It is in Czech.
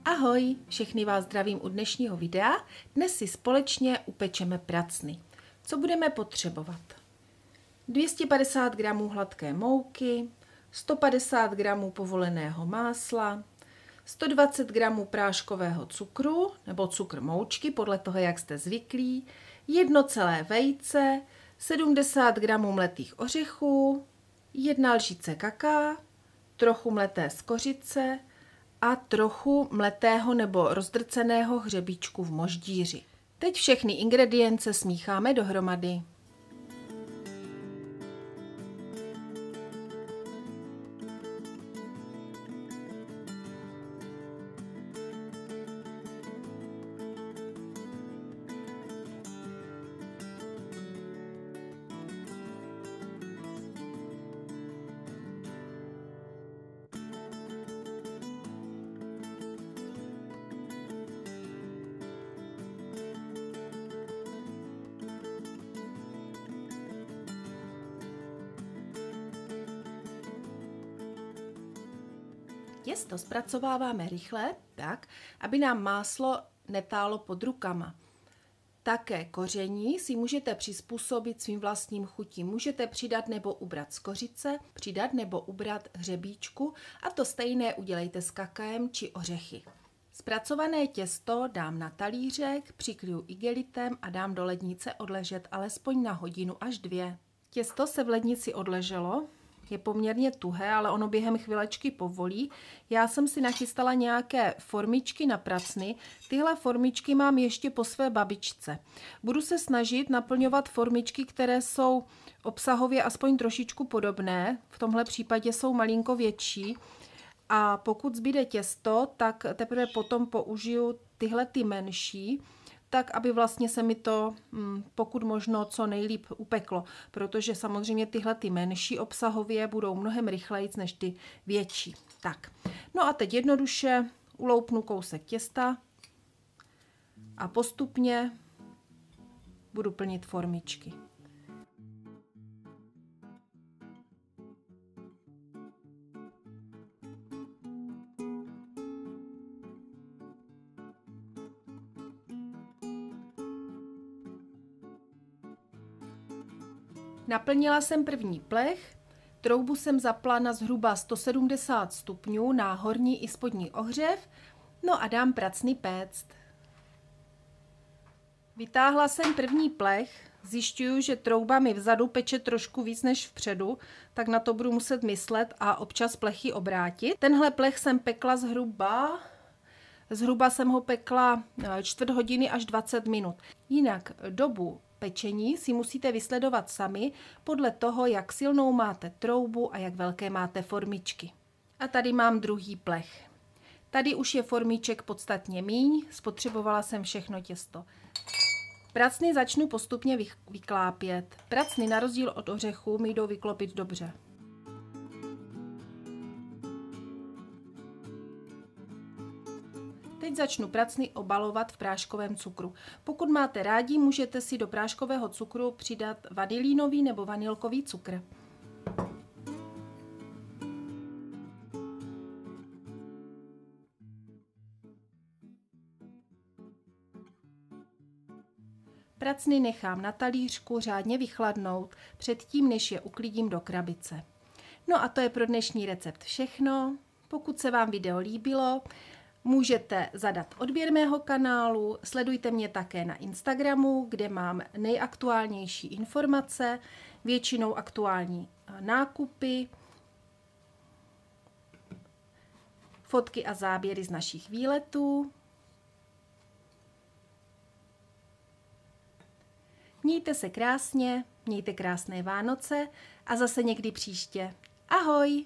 Ahoj, všechny vás zdravím u dnešního videa. Dnes si společně upečeme pracny. Co budeme potřebovat? 250 g hladké mouky, 150 g povoleného másla, 120 g práškového cukru nebo cukr moučky, podle toho, jak jste zvyklí, 1 celé vejce, 70 g mletých ořechů, 1 lžíce kakaa, trochu mleté skořice a trochu mletého nebo rozdrceného hřebíčku v moždíři. Teď všechny ingredience smícháme dohromady. Těsto zpracováváme rychle, tak, aby nám máslo netálo pod rukama. Také koření si můžete přizpůsobit svým vlastním chutím. Můžete přidat nebo ubrat z kořice, přidat nebo ubrat hřebíčku a to stejné udělejte s kakaem či ořechy. Zpracované těsto dám na talířek, přikryju igelitem a dám do lednice odležet alespoň na 1 hodinu až 2. Těsto se v lednici odleželo. Je poměrně tuhé, ale ono během chvilečky povolí. Já jsem si nachystala nějaké formičky na pracny. Tyhle formičky mám ještě po své babičce. Budu se snažit naplňovat formičky, které jsou obsahově aspoň trošičku podobné. V tomhle případě jsou malinko větší. A pokud zbyde těsto, tak teprve potom použiju tyhle ty menší, tak, aby vlastně se mi to pokud možno co nejlíp upeklo, protože samozřejmě tyhle ty menší obsahově budou mnohem rychlejc než ty větší. Tak, no a teď jednoduše uloupnu kousek těsta a postupně budu plnit formičky. Naplnila jsem první plech, troubu jsem zapla na zhruba 170 stupňů na horní i spodní ohřev, no a dám pracny péct. Vytáhla jsem první plech, zjišťuju, že trouba mi vzadu peče trošku víc než vpředu, tak na to budu muset myslet a občas plechy obrátit. Tenhle plech jsem pekla zhruba jsem ho pekla 4 hodiny až 20 minut. Jinak dobu pečení si musíte vysledovat sami podle toho, jak silnou máte troubu a jak velké máte formičky. A tady mám druhý plech. Tady už je formíček podstatně míň, spotřebovala jsem všechno těsto. Pracny začnu postupně vyklápět. Pracny na rozdíl od ořechů mi jdou vyklopit dobře. Teď začnu pracny obalovat v práškovém cukru. Pokud máte rádi, můžete si do práškového cukru přidat vanilínový nebo vanilkový cukr. Pracny nechám na talířku řádně vychladnout předtím, než je uklidím do krabice. No a to je pro dnešní recept všechno. Pokud se vám video líbilo, můžete zadat odběr mého kanálu, sledujte mě také na Instagramu, kde mám nejaktuálnější informace, většinou aktuální nákupy, fotky a záběry z našich výletů. Mějte se krásně, mějte krásné Vánoce a zase někdy příště. Ahoj!